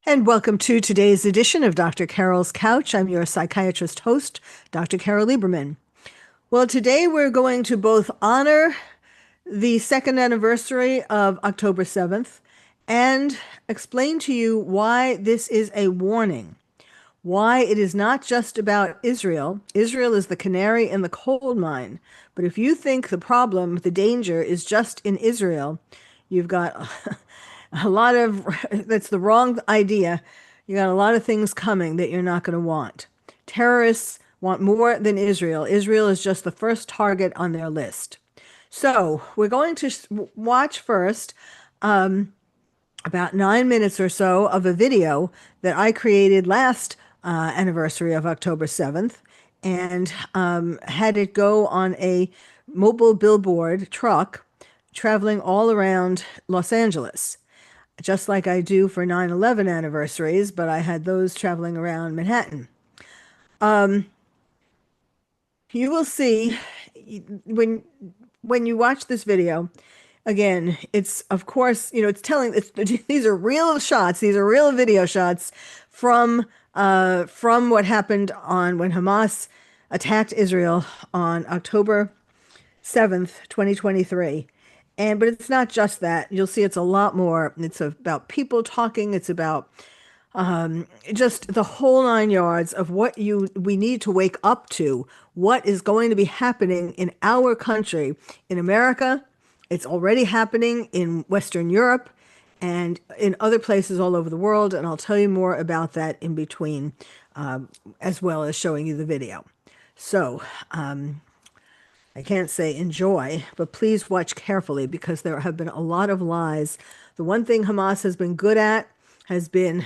And welcome to today's edition of Dr. Carole's Couch. I'm your psychiatrist host, Dr. Carole Lieberman. Well, today we're going to both honor the second anniversary of October 7th and explain to you why this is a warning, why it is not just about Israel. Israel is the canary in the coal mine. But if you think the problem, the danger is just in Israel, you've got that's the wrong idea. You got a lot of things coming that you're not going to want. Terrorists want more than Israel. Israel is just the first target on their list. So we're going to watch first about 9 minutes or so of a video that I created last anniversary of October 7th and had it go on a mobile billboard truck traveling all around Los Angeles, just like I do for 9/11 anniversaries, but I had those traveling around Manhattan. You will see when you watch this video, again, it's of course, it's these are real shots, these are real video shots from what happened on when Hamas attacked Israel on October 7th, 2023. But it's not just that. You'll see it's a lot more. It's about people talking. It's about just the whole nine yards of what we need to wake up to, what is going to be happening in our country, in America. It's already happening in Western Europe and in other places all over the world. And I'll tell you more about that in between, as well as showing you the video. So, I can't say enjoy, but please watch carefully because there have been a lot of lies. The one thing Hamas has been good at has been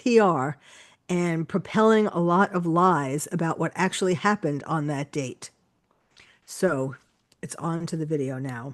PR and propelling a lot of lies about what actually happened on that date. So it's on to the video now.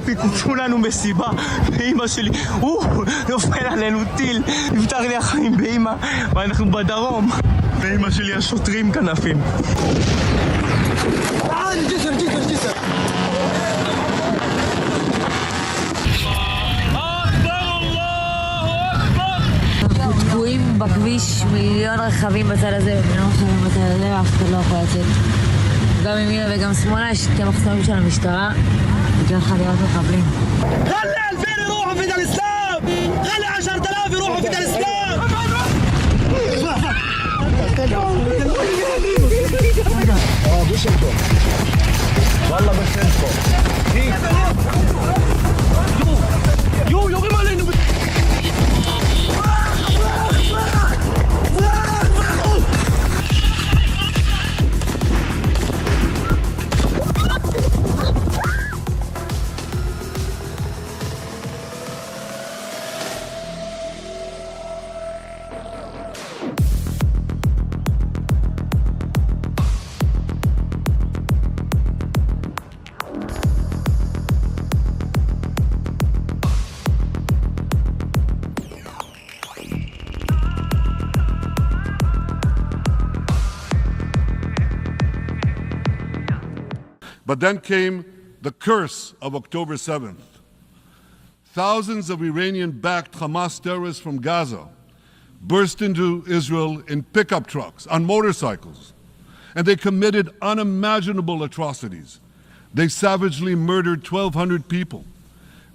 פיצצו לנו מסיבה, ואמא שלי, נופל עלינו טיל, נפתח לי החיים באמא, ואנחנו בדרום, ואמא שלי השוטרים כנפים. אנחנו תקועים בכביש, מיליון רכבים בצד הזה ומיליון רכבים בצד הזה, ואף אחד לא יכול לצאת. גם ימינה וגם שמאלה יש שתי מחסומים של המשטרה. بجال خليات القبلين. خلي 2000 يروحوا في الاسلام، خلي 10000 يروحوا في الاسلام. بوشنكم والله بسنتكم يو يو يو But then came the curse of October 7th. Thousands of Iranian-backed Hamas terrorists from Gaza burst into Israel in pickup trucks, on motorcycles, and they committed unimaginable atrocities. They savagely murdered 1,200 people.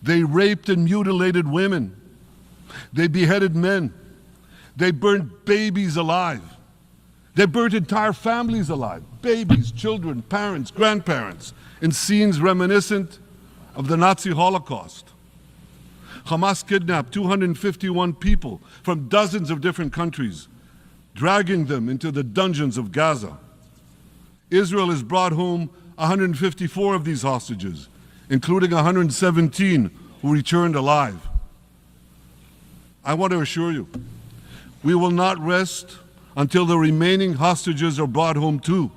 They raped and mutilated women. They beheaded men. They burned babies alive. They burnt entire families alive, babies, children, parents, grandparents, in scenes reminiscent of the Nazi Holocaust. Hamas kidnapped 251 people from dozens of different countries, dragging them into the dungeons of Gaza. Israel has brought home 154 of these hostages, including 117 who returned alive. I want to assure you, we will not rest until the remaining hostages are brought home too.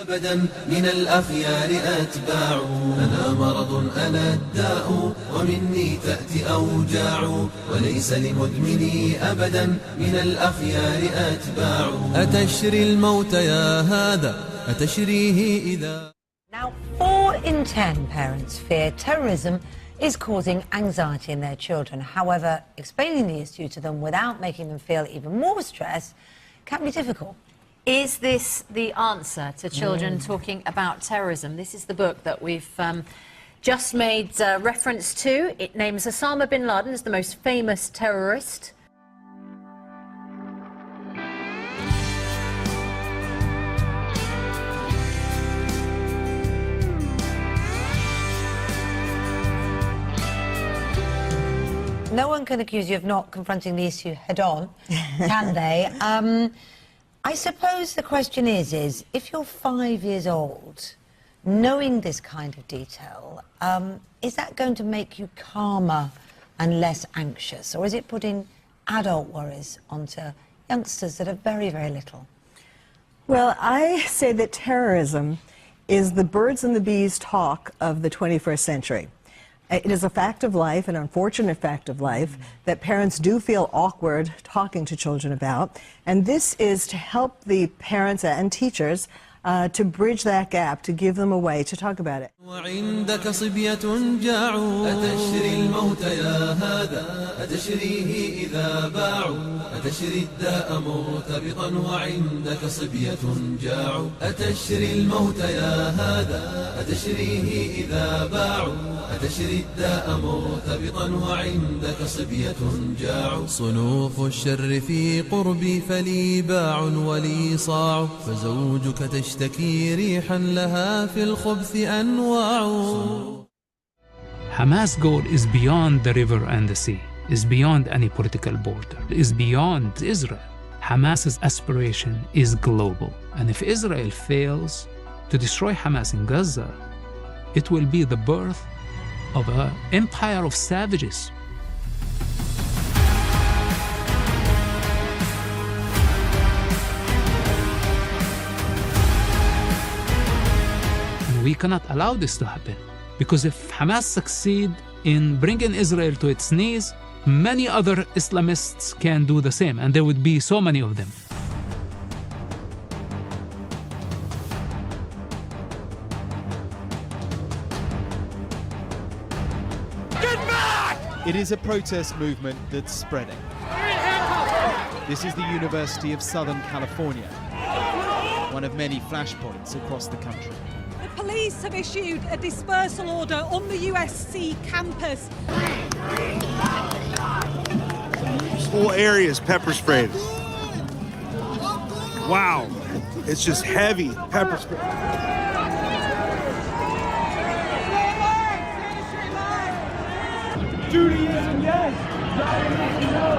أبدا من الأخيار أتباع أنا مرض أنا الداء ومني تأتي أوجاع وليس لمدمني أبدا من الأخيار أتباع أتشري الموت يا هذا أتشريه إذا. Now 4 in 10 parents fear terrorism is causing anxiety in their children. However, explaining the issue to them without making them feel even more stressed can be difficult. Is this the answer to children talking about terrorism? This is the book that we've just made reference to. It names Osama bin Laden as the most famous terrorist. No one can accuse you of not confronting the issue head-on, can they? I suppose the question is if you're 5 years old, knowing this kind of detail, is that going to make you calmer and less anxious? Or is it putting adult worries onto youngsters that are very, very little? Well, I say that terrorism is the birds and the bees talk of the 21st century. It is a fact of life, an unfortunate fact of life, that parents do feel awkward talking to children about. And this is to help the parents and teachers to bridge that gap, to give them a way to talk about it. وعندك صبية جاعوا أتشري الموت يا هذا أتشريه إذا باعوا أتشري الداء مرتبطا وعندك صبية جاعوا أتشري الموت يا هذا أتشريه إذا باعوا أتشري الداء مرتبطا وعندك صبية جاعوا صنوف الشر في قربي فلي باع ولي صاع فزوجك تشتكي ريحا لها في الخبث أنواع. Hamas' goal is beyond the river and the sea, is beyond any political border, is beyond Israel. Hamas's aspiration is global. And if Israel fails to destroy Hamas in Gaza, it will be the birth of an empire of savages. We cannot allow this to happen, because if Hamas succeed in bringing Israel to its knees, many other Islamists can do the same, and there would be so many of them. It is a protest movement that's spreading. This is the University of Southern California, one of many flashpoints across the country. Police have issued a dispersal order on the USC campus. This whole area is pepper sprayed. Wow, it's just heavy pepper spray. Judaism, yes. Zionism, no.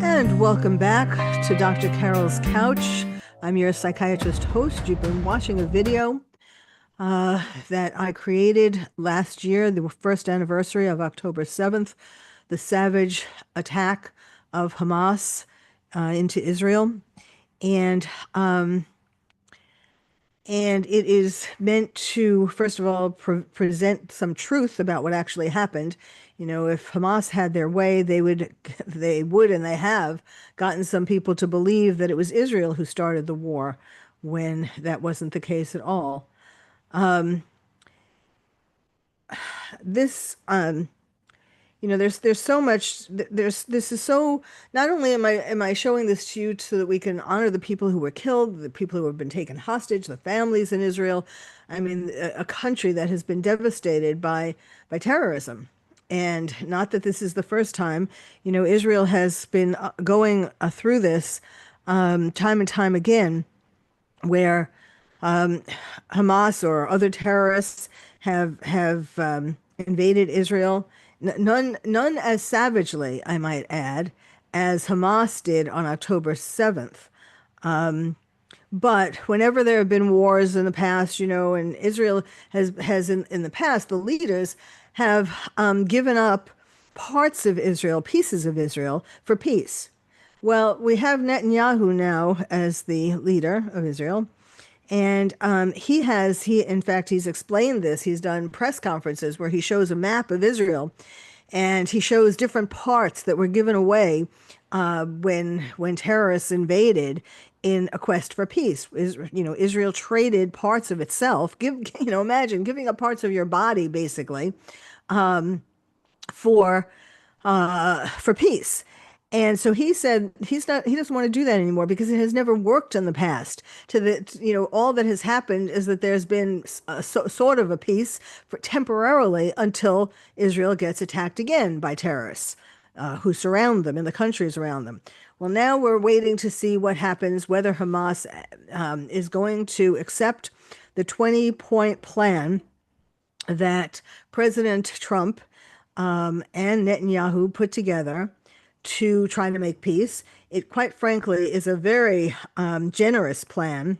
And welcome back to Dr. Carole's Couch. I'm your psychiatrist host. You've been watching a video that I created last year, the first anniversary of October 7th, the savage attack of Hamas into Israel. And it is meant to, first of all, present some truth about what actually happened. You know, if Hamas had their way, they would, and they have gotten some people to believe that it was Israel who started the war, when that wasn't the case at all. There's so much. This is so. Not only am I showing this to you so that we can honor the people who were killed, the people who have been taken hostage, the families in Israel. I mean, a country that has been devastated by terrorism. And not that this is the first time. You know, Israel has been going through this time and time again, where Hamas or other terrorists have invaded Israel. None as savagely, I might add, as Hamas did on October 7th. But whenever there have been wars in the past, you know, and Israel has in the past, the leaders have given up parts of Israel, pieces of Israel, for peace. Well, we have Netanyahu now as the leader of Israel, And in fact, he's explained this. He's done press conferences where he shows a map of Israel, and he shows different parts that were given away when terrorists invaded in a quest for peace. Israel traded parts of itself. Imagine giving up parts of your body, basically, for for peace. And so he said he doesn't want to do that anymore because it has never worked in the past. All that has happened is that there's been sort of a peace for temporarily until Israel gets attacked again by terrorists who surround them in the countries around them. Well, now we're waiting to see what happens, whether Hamas is going to accept the 20-point plan that President Trump and Netanyahu put together to try to make peace. It, quite frankly, is a very generous plan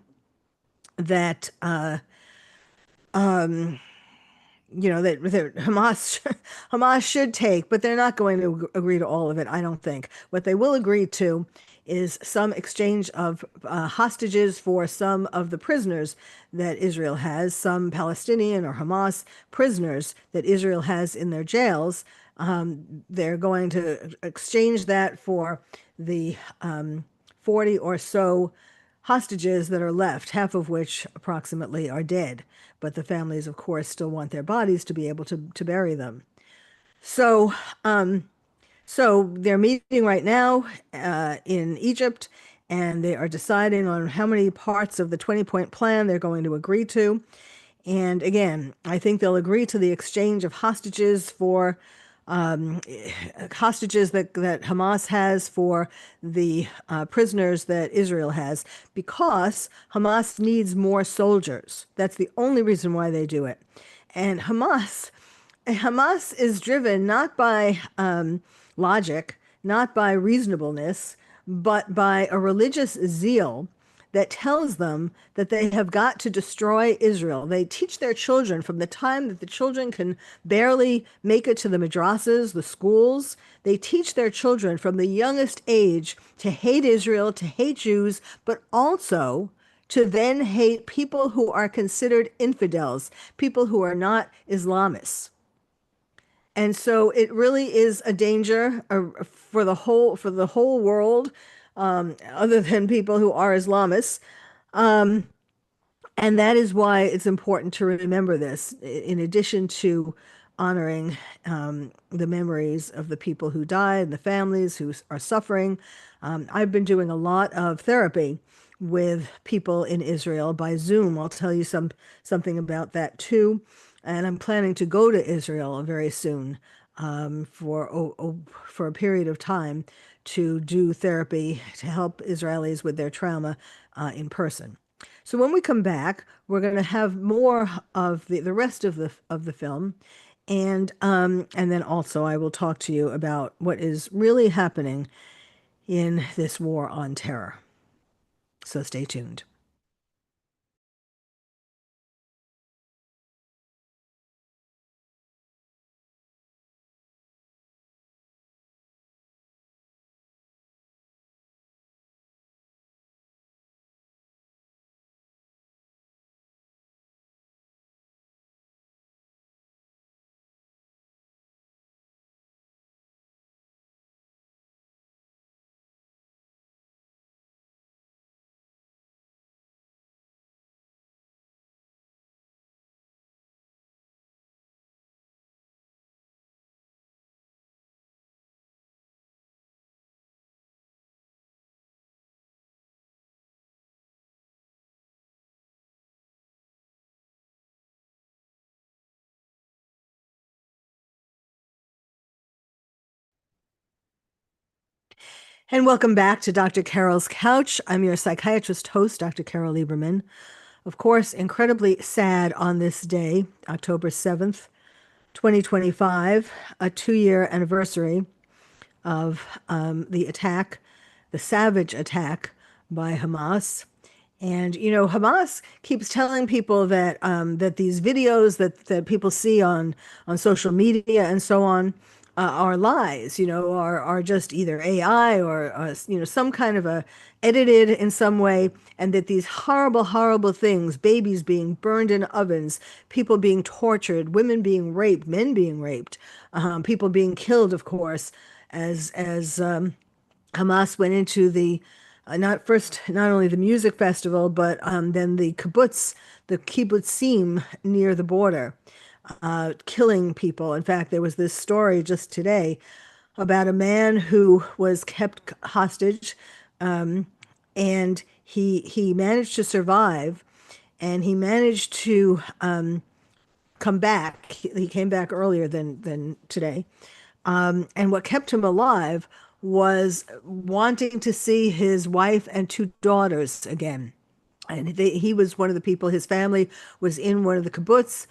that that Hamas should take, but they're not going to agree to all of it, I don't think. What they will agree to is some exchange of hostages for some of the prisoners that Israel has, some Palestinian or Hamas prisoners that Israel has in their jails. They're going to exchange that for the 40 or so hostages that are left, half of which approximately are dead. But the families, of course, still want their bodies to be able to bury them. So, so they're meeting right now in Egypt, and they are deciding on how many parts of the 20-point plan they're going to agree to. And again, I think they'll agree to the exchange of hostages for hostages that Hamas has for the prisoners that Israel has, because Hamas needs more soldiers. That's the only reason why they do it. And Hamas is driven not by logic, not by reasonableness, but by a religious zeal that tells them that they have got to destroy Israel. They teach their children from the time that the children can barely make it to the madrasas, the schools. They teach their children from the youngest age to hate Israel, to hate Jews, but also to then hate people who are considered infidels, people who are not Islamists. And so it really is a danger for the whole world, other than people who are Islamists. And that is why it's important to remember this, in addition to honoring the memories of the people who died and the families who are suffering. I've been doing a lot of therapy with people in Israel by Zoom. I'll tell you something about that too. And I'm planning to go to Israel very soon for a period of time to do therapy to help Israelis with their trauma in person. So when we come back, we're going to have more of the rest of the film, and then also I will talk to you about what is really happening in this war on terror. So stay tuned. And welcome back to Dr. Carole's Couch. I'm your psychiatrist host, Dr. Carole Lieberman. Of course, incredibly sad on this day, October 7th, 2025, a 2-year anniversary of the attack, the savage attack by Hamas. And Hamas keeps telling people that these videos that people see on social media and so on our lies, are just either AI or some kind of a edited in some way, and that these horrible, horrible things, babies being burned in ovens, people being tortured, women being raped, men being raped, people being killed, of course, as Hamas went into the not only the music festival, but then the kibbutzim near the border, killing people. In fact, there was this story just today about a man who was kept hostage, and he managed to survive, and he managed to come back. He came back earlier than today. And what kept him alive was wanting to see his wife and two daughters again. And he was one of the people, his family was in one of the kibbutz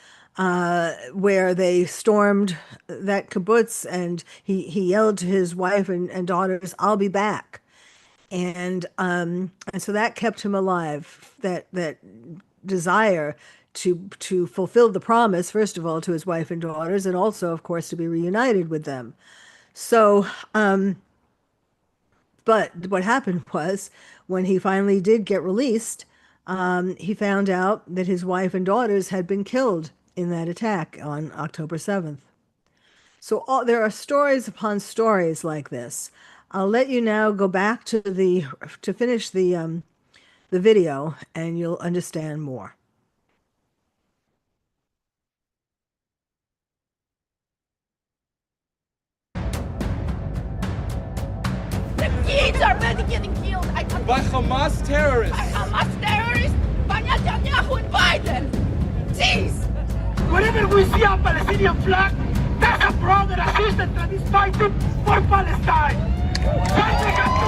where they stormed that kibbutz, and he yelled to his wife and daughters, "I'll be back." And so that kept him alive, that desire to fulfill the promise, first of all, to his wife and daughters, and also, of course, to be reunited with them. So, but what happened was when he finally did get released, he found out that his wife and daughters had been killed in that attack on October 7th. So there are stories upon stories like this. I'll let you now go back to finish the video, and you'll understand more. The kids are already getting killed. By Hamas terrorists. By Hamas terrorists. By Netanyahu and Biden. Jeez. Whenever we see a Palestinian flag, that's a brother, a sister that is fighting for Palestine. That's what we have to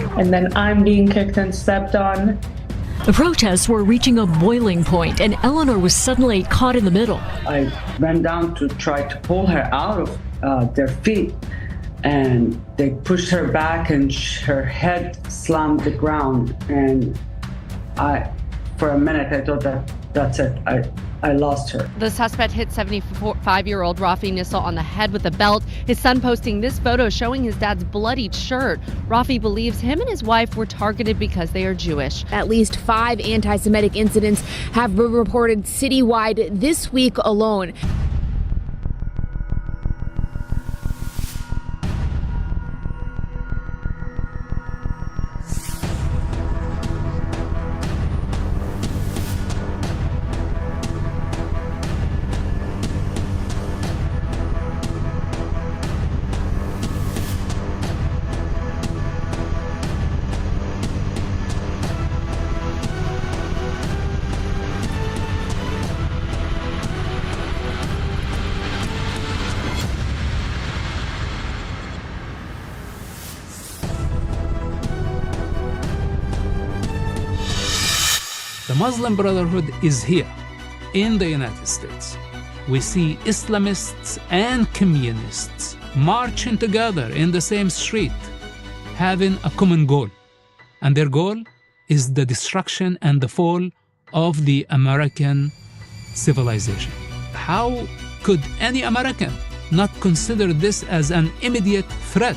do. And then I'm being kicked and stepped on. The protests were reaching a boiling point, and Eleanor was suddenly caught in the middle. I ran down to try to pull her out of their feet, and they pushed her back, and her head slammed the ground. And for a minute, I thought that's it. I lost her. The suspect hit 75-year-old Rafi Nissel on the head with a belt. His son posting this photo showing his dad's bloodied shirt. Rafi believes him and his wife were targeted because they are Jewish. At least 5 anti-Semitic incidents have been reported citywide this week alone. The Muslim Brotherhood is here in the United States. We see Islamists and communists marching together in the same street, having a common goal. And their goal is the destruction and the fall of the American civilization. How could any American not consider this as an immediate threat?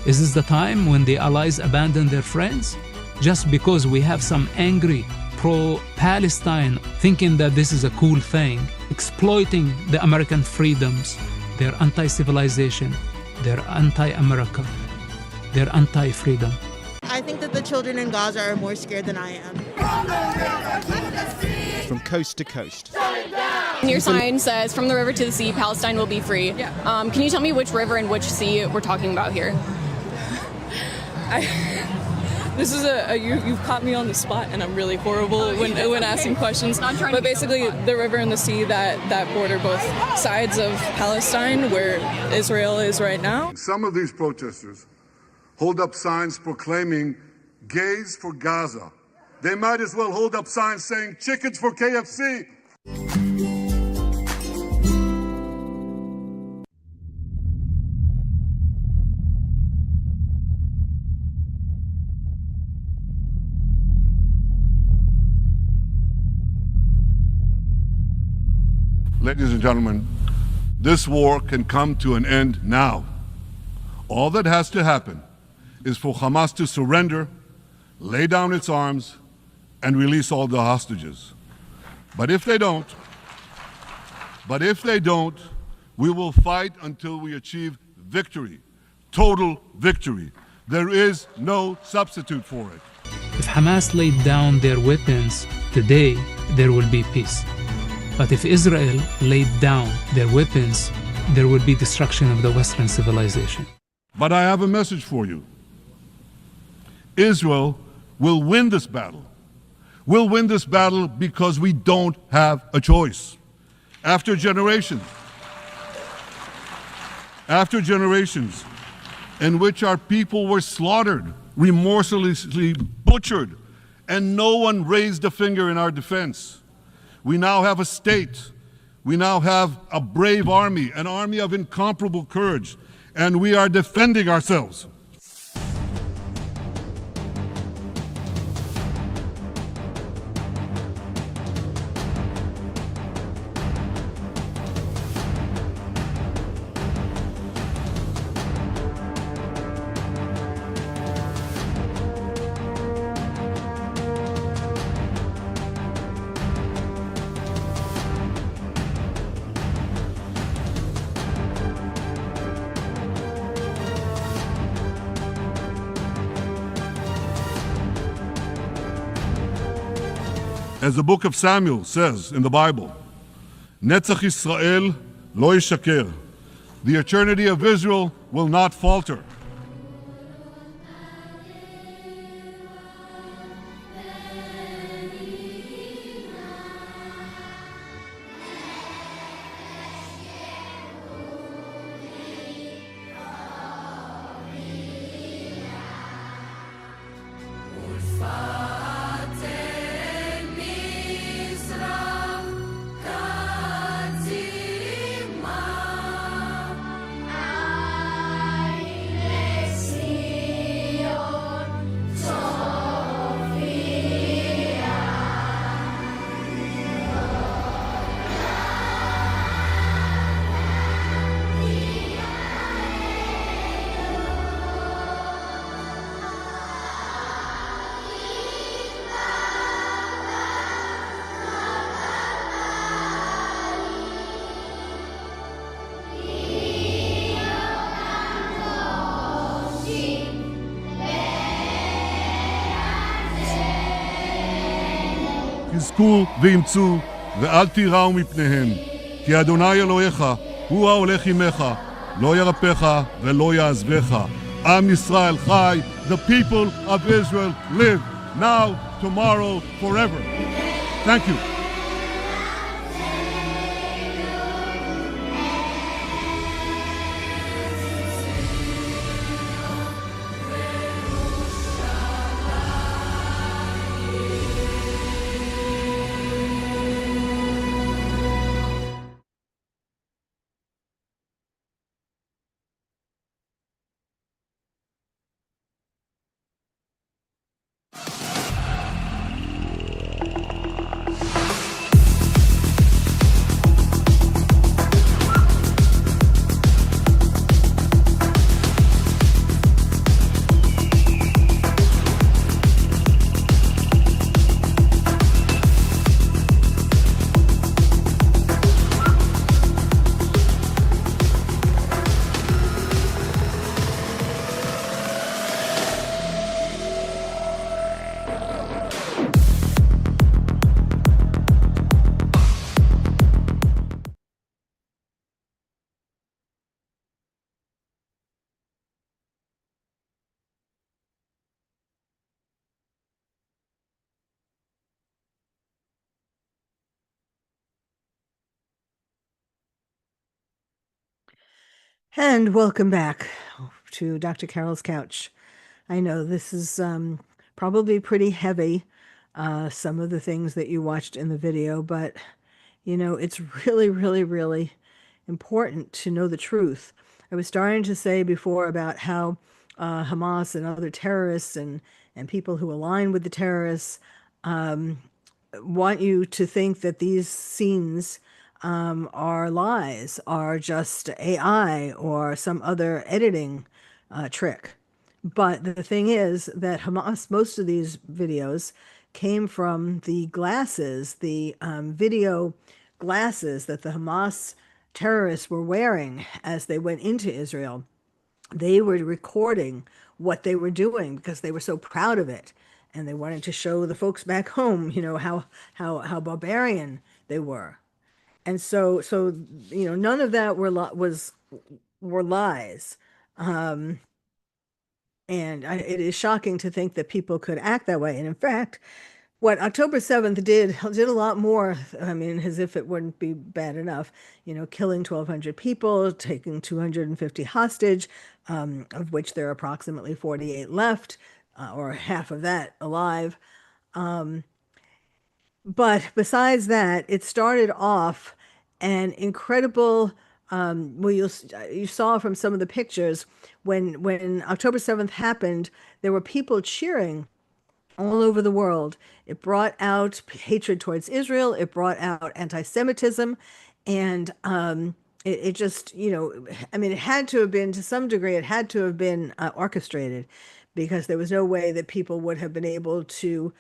Is this the time when the Allies abandon their friends? Just because we have some angry pro-Palestine thinking that this is a cool thing, exploiting the American freedoms, their anti-civilization, their anti-America, their anti-freedom. I think that the children in Gaza are more scared than I am. From coast to coast. Your sign says, "From the river to the sea, Palestine will be free." Can you tell me which river and which sea we're talking about here? This is you've caught me on the spot, and I'm really horrible when asking questions. But basically, the river and the sea that border both sides of Palestine, where Israel is right now. Some of these protesters hold up signs proclaiming gays for Gaza. They might as well hold up signs saying chickens for KFC. Ladies and gentlemen, this war can come to an end now. All that has to happen is for Hamas to surrender, lay down its arms, and release all the hostages. But if they don't, we will fight until we achieve victory, total victory. There is no substitute for it. If Hamas laid down their weapons today, there will be peace. But if Israel laid down their weapons, there will be destruction of the Western civilization. But I have a message for you. Israel will win this battle. We'll win this battle because we don't have a choice. After generations in which our people were slaughtered, remorselessly butchered, and no one raised a finger in our defense, we now have a state. We now have a brave army, an army of incomparable courage, and we are defending ourselves. As the book of Samuel says in the Bible, Netzach Yisrael lo yishaker. The eternity of Israel will not falter. חזקו ואמצו ואל תיראו מפניהם, כי אדוני אלוהיך הוא ההולך עמך, לא ירפך ולא יעזבך. עם ישראל חי, the people of Israel live, now, tomorrow, forever. Thank you. And welcome back to Dr. Carol's Couch. I know this is probably pretty heavy, some of the things that you watched in the video, but you know, it's really, really, really important to know the truth. I was starting to say before about how Hamas and other terrorists and people who align with the terrorists want you to think that these scenes are lies, are just AI or some other editing trick. But the thing is that Hamas, most of these videos came from the glasses, the video glasses that the Hamas terrorists were wearing as they went into Israel. They were recording what they were doing because they were so proud of it. And they wanted to show the folks back home, how barbarian they were. And so none of that were lies. Um, and it is shocking to think that people could act that way. And in fact, what October 7th did a lot more. I mean, as if it wouldn't be bad enough, killing 1,200 people, taking 250 hostage, of which there are approximately 48 left, or half of that alive. Um, but besides that, it started off an incredible. Well, you saw from some of the pictures when October 7th happened, there were people cheering all over the world. It brought out hatred towards Israel. It brought out anti-Semitism, and it just, I mean, it had to have been, to some degree, it had to have been orchestrated, because there was no way that people would have been able to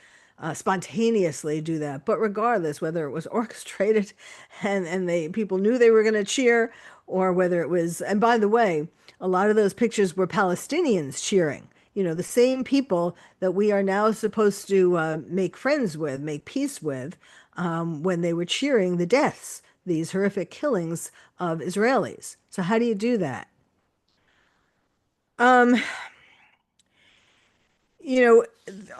spontaneously do that. But regardless, whether it was orchestrated and people knew they were going to cheer, or whether it was, and by the way, a lot of those pictures were Palestinians cheering. The same people that we are now supposed to make friends with, make peace with, when they were cheering the deaths, these horrific killings of Israelis. So how do you do that? Um, you know,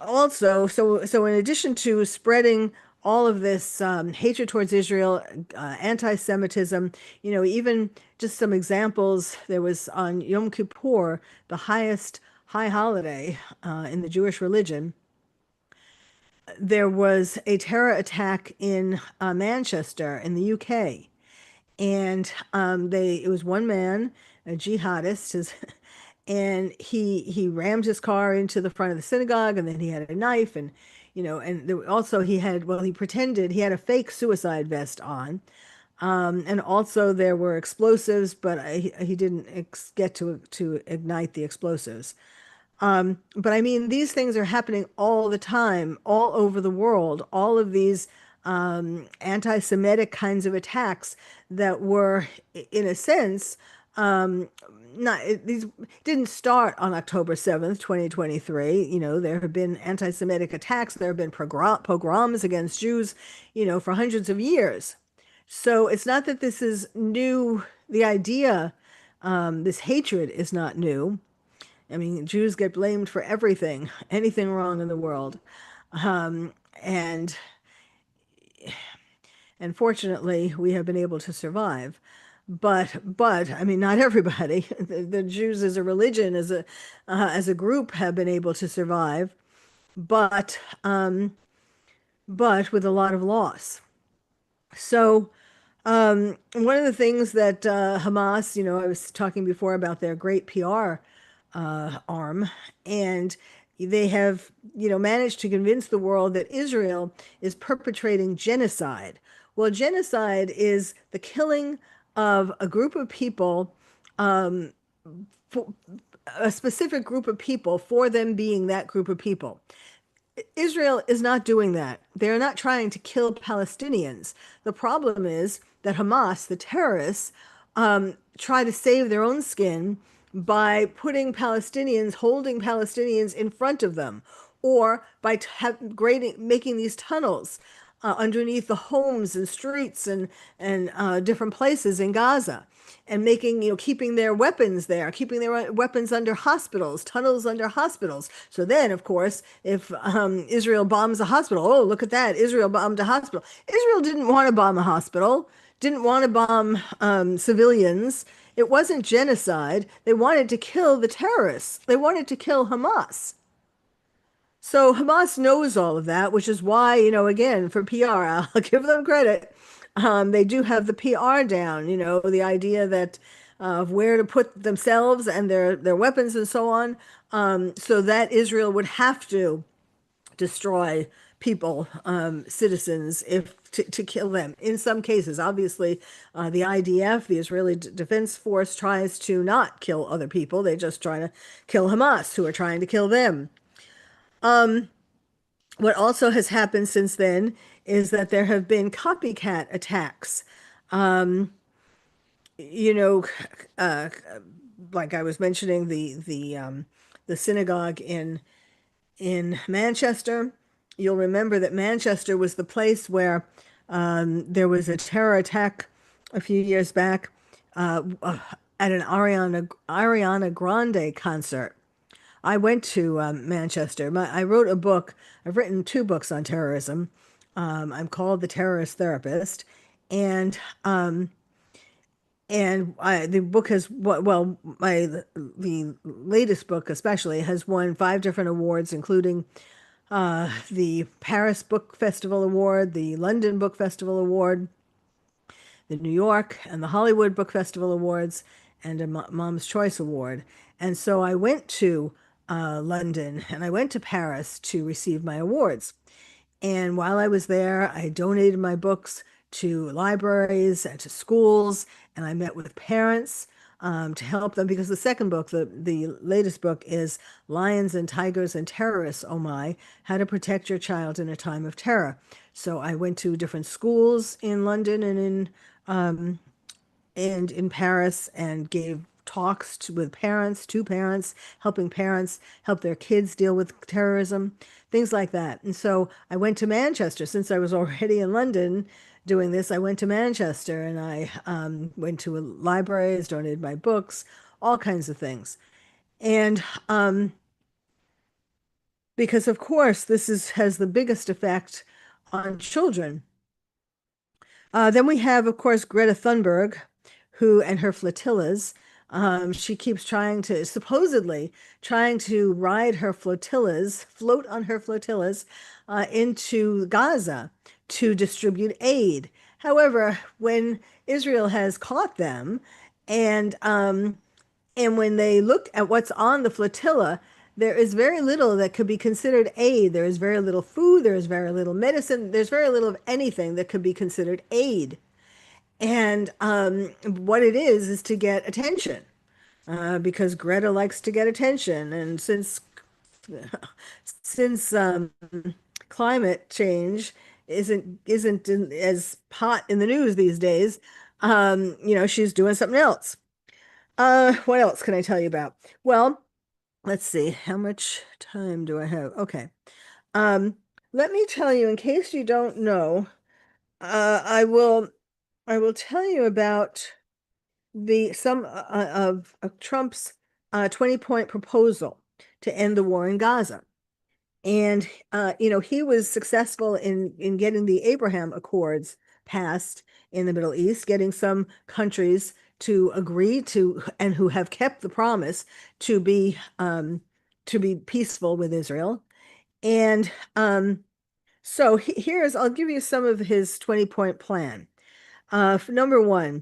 also, in addition to spreading all of this hatred towards Israel, anti-Semitism, even just some examples, there was on Yom Kippur, the highest high holiday in the Jewish religion. There was a terror attack in Manchester in the UK, and it was one man, a jihadist, and he rammed his car into the front of the synagogue, and then he had a knife, and and also he pretended he had a fake suicide vest on, and also there were explosives, but he didn't get to ignite the explosives. But I mean, these things are happening all the time, all over the world. All of these anti-Semitic kinds of attacks that were, in a sense, these didn't start on October 7th, 2023. There have been anti-Semitic attacks. There have been pogroms against Jews, for hundreds of years. So it's not that this is new. The idea, this hatred is not new. I mean, Jews get blamed for everything, anything wrong in the world. And fortunately, we have been able to survive. But I mean, not everybody. The Jews as a religion, as a group, have been able to survive, but with a lot of loss. So one of the things that Hamas, I was talking before about their great PR arm, and they have, managed to convince the world that Israel is perpetrating genocide. Well, genocide is the killing of a group of people, for a specific group of people, for them being that group of people. Israel is not doing that. They're not trying to kill Palestinians. The problem is that Hamas, the terrorists, try to save their own skin by holding Palestinians in front of them, or by making these tunnels underneath the homes and streets and different places in Gaza, and keeping their weapons there, keeping their weapons under hospitals, tunnels under hospitals. So then, of course, if Israel bombs a hospital, oh, look at that, Israel bombed a hospital. Israel didn't want to bomb a hospital, didn't want to bomb civilians. It wasn't genocide. They wanted to kill the terrorists. They wanted to kill Hamas. So Hamas knows all of that, which is why, again, for PR, I'll give them credit. They do have the PR down, the idea that of where to put themselves and their weapons and so on, so that Israel would have to destroy people, citizens, if to kill them. In some cases, obviously, the IDF, the Israeli Defense Force, tries to not kill other people. They just try to kill Hamas, who are trying to kill them. What also has happened since then is that there have been copycat attacks. Um, you know, uh, like I was mentioning, the synagogue in Manchester. You'll remember that Manchester was the place where there was a terror attack a few years back at an Ariana Grande concert. I went to Manchester. I wrote a book. I've written two books on terrorism. I'm called The Terrorist Therapist, and the book has well, the latest book especially has won 5 different awards, including the Paris Book Festival Award, the London Book Festival Award, the New York and the Hollywood Book Festival Awards, and a Mom's Choice Award. And so I went to London and I went to Paris to receive my awards. And while I was there, I donated my books to libraries and to schools, and I met with parents to help them because the second book, the latest book, is Lions and Tigers and Terrorists, Oh My, How to Protect Your Child in a Time of Terror. So I went to different schools in London and in Paris and gave talks with parents, to parents, helping parents help their kids deal with terrorism, things like that. And so I went to Manchester since I was already in London doing this. I went to Manchester and I went to libraries, donated my books, all kinds of things. And because of course has the biggest effect on children. Then we have, of course, Greta Thunberg, who and her flotillas. She keeps supposedly trying to ride her flotillas, float on her flotillas into Gaza to distribute aid. However, when Israel has caught them and when they looked at what's on the flotilla, there is very little that could be considered aid. There is very little food. There is very little medicine. There's very little of anything that could be considered aid. And what it is to get attention, because Greta likes to get attention. And since climate change isn't as hot in the news these days, she's doing something else. What else can I tell you about? Well, let's see. How much time do I have? Okay. Um, Let me tell you, in case you don't know, I will tell you about the some of Trump's 20-point proposal to end the war in Gaza. And he was successful in getting the Abraham Accords passed in the Middle East, getting some countries to agree to and who have kept the promise to be peaceful with Israel. And so I'll give you some of his 20-point plan. Number one,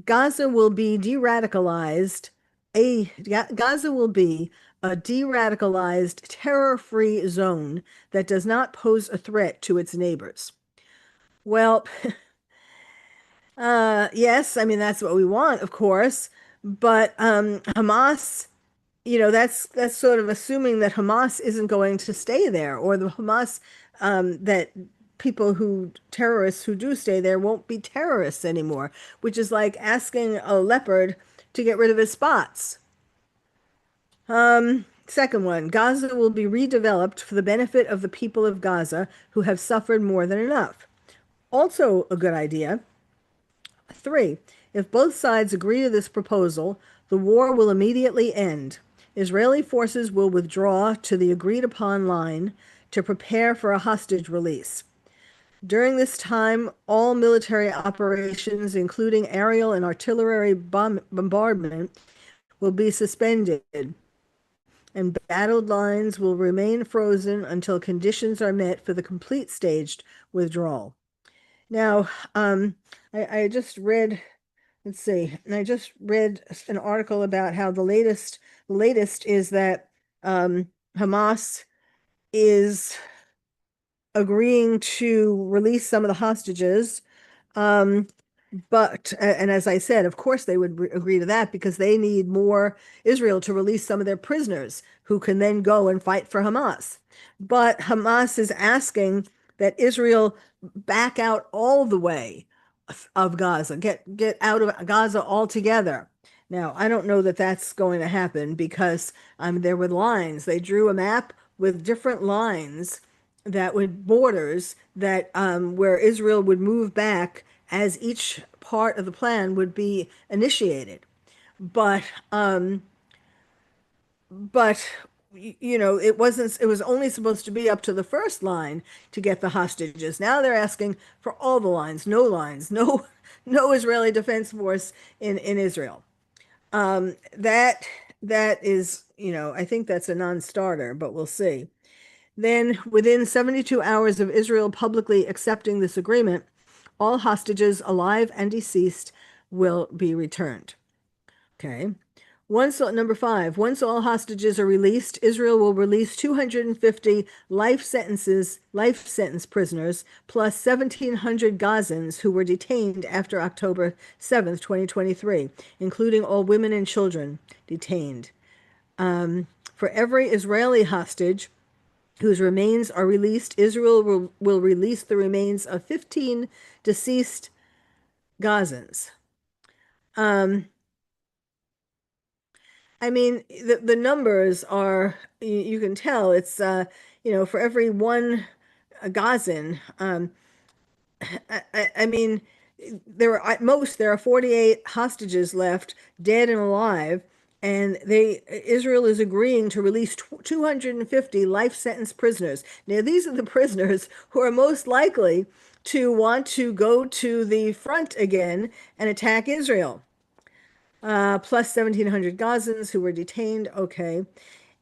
Gaza will be de-radicalized. Gaza will be a de-radicalized, terror-free zone that does not pose a threat to its neighbors. Well, yes, I mean that's what we want, of course, but Hamas, that's sort of assuming that Hamas isn't going to stay there, or the Hamas that terrorists who do stay there won't be terrorists anymore, which is like asking a leopard to get rid of his spots. Second one, Gaza will be redeveloped for the benefit of the people of Gaza who have suffered more than enough. Also a good idea. 3, if both sides agree to this proposal, the war will immediately end. Israeli forces will withdraw to the agreed upon line to prepare for a hostage release. During this time, all military operations, including aerial and artillery bombardment, will be suspended, and battled lines will remain frozen until conditions are met for the complete staged withdrawal. Now, I just read, let's see, and I just read an article about how the latest is that Hamas is agreeing to release some of the hostages. Um, and as I said, of course they would agree to that because they need more Israel to release some of their prisoners who can then go and fight for Hamas. But Hamas is asking that Israel back out all the way of Gaza, get out of Gaza altogether. Now, I don't know that that's going to happen because there were lines. They drew a map with different lines that would borders that where Israel would move back as each part of the plan would be initiated. But but it wasn't, it was only supposed to be up to the first line to get the hostages. Now they're asking for all the lines, no Israeli Defense Force in Israel. That is, I think that's a non-starter, but we'll see. Then, within 72 hours of Israel publicly accepting this agreement, all hostages, alive and deceased, will be returned. Okay. Number 5, once all hostages are released, Israel will release 250 life sentence prisoners, plus 1,700 Gazans who were detained after October 7th, 2023, including all women and children detained. For every Israeli hostage whose remains are released, Israel will release the remains of 15 deceased Gazans. I mean, the numbers are, you can tell it's, for every one Gazan, I mean, there are 48 hostages left, dead and alive, and Israel is agreeing to release 250 life sentence prisoners. Now, these are the prisoners who are most likely to want to go to the front again and attack Israel. Plus 1,700 Gazans who were detained. Okay.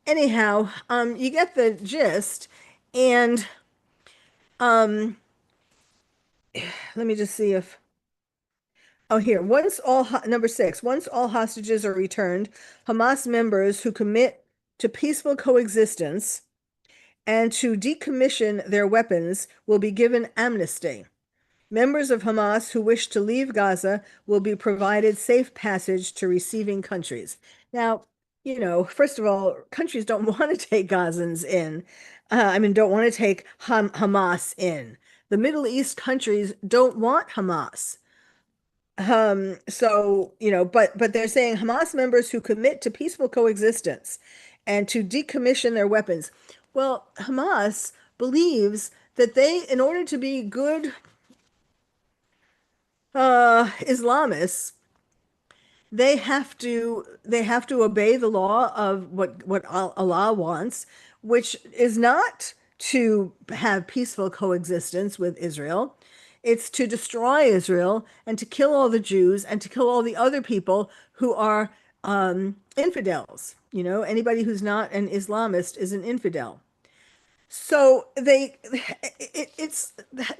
Anyhow, you get the gist. And let me just see if. Oh, here. Number 6, once all hostages are returned, Hamas members who commit to peaceful coexistence and to decommission their weapons will be given amnesty. Members of Hamas who wish to leave Gaza will be provided safe passage to receiving countries. Now, first of all, countries don't want to take Gazans in. Don't want to take Hamas in. The Middle East countries don't want Hamas. But they're saying Hamas members who commit to peaceful coexistence and to decommission their weapons. Well, Hamas believes that in order to be good Islamists, they have to obey the law of what Allah wants, which is not to have peaceful coexistence with Israel. It's to destroy Israel and to kill all the Jews and to kill all the other people who are infidels. Anybody who's not an Islamist is an infidel. So it's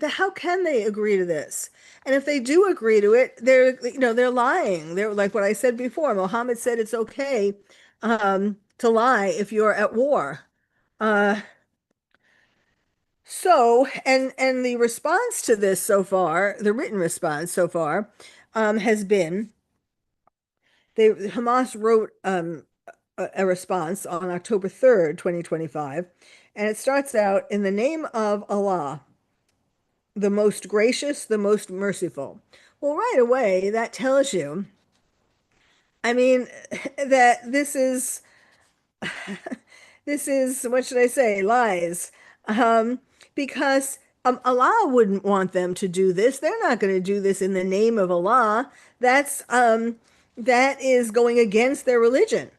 how can they agree to this? And if they do agree to it, they're lying. They're like what I said before. Mohammed said it's okay to lie if you're at war. Uh, and the response to this so far, the written response so far, has been Hamas wrote a response on October 3rd, 2025, and it starts out in the name of Allah, the most gracious, the most merciful. Well, right away, that tells you, that this is, what should I say, lies. Because Allah wouldn't want them to do this. They're not going to do this in the name of Allah. That is going against their religion.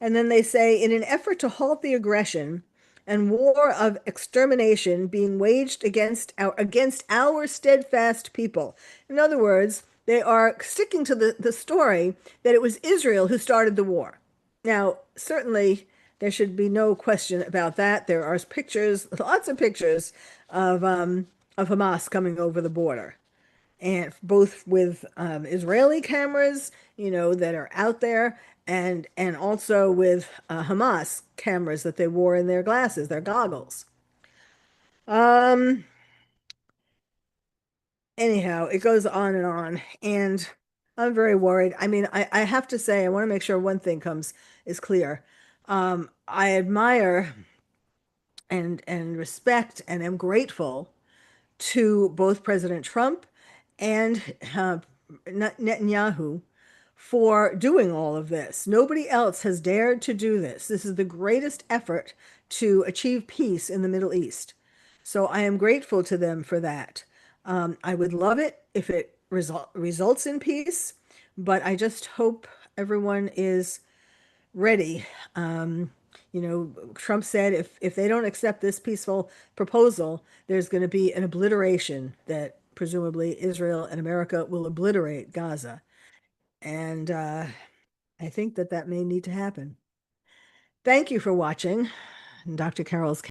And then they say, in an effort to halt the aggression and war of extermination being waged against our steadfast people. In other words, they are sticking to the story that it was Israel who started the war. Now, certainly, there should be no question about that. There are pictures, lots of pictures of Hamas coming over the border, and both with Israeli cameras, that are out there, and also with Hamas cameras that they wore in their glasses, their goggles. Um, anyhow, it goes on, and I'm very worried. I mean, I have to say, I want to make sure one thing is clear. I admire and respect and am grateful to both President Trump and Netanyahu for doing all of this. Nobody else has dared to do this. This is the greatest effort to achieve peace in the Middle East. So I am grateful to them for that. I would love it if it results in peace, but I just hope everyone is ready. Trump said if they don't accept this peaceful proposal, there's going to be an obliteration that presumably Israel and America will obliterate Gaza. And I think that may need to happen. Thank you for watching Dr. Carole's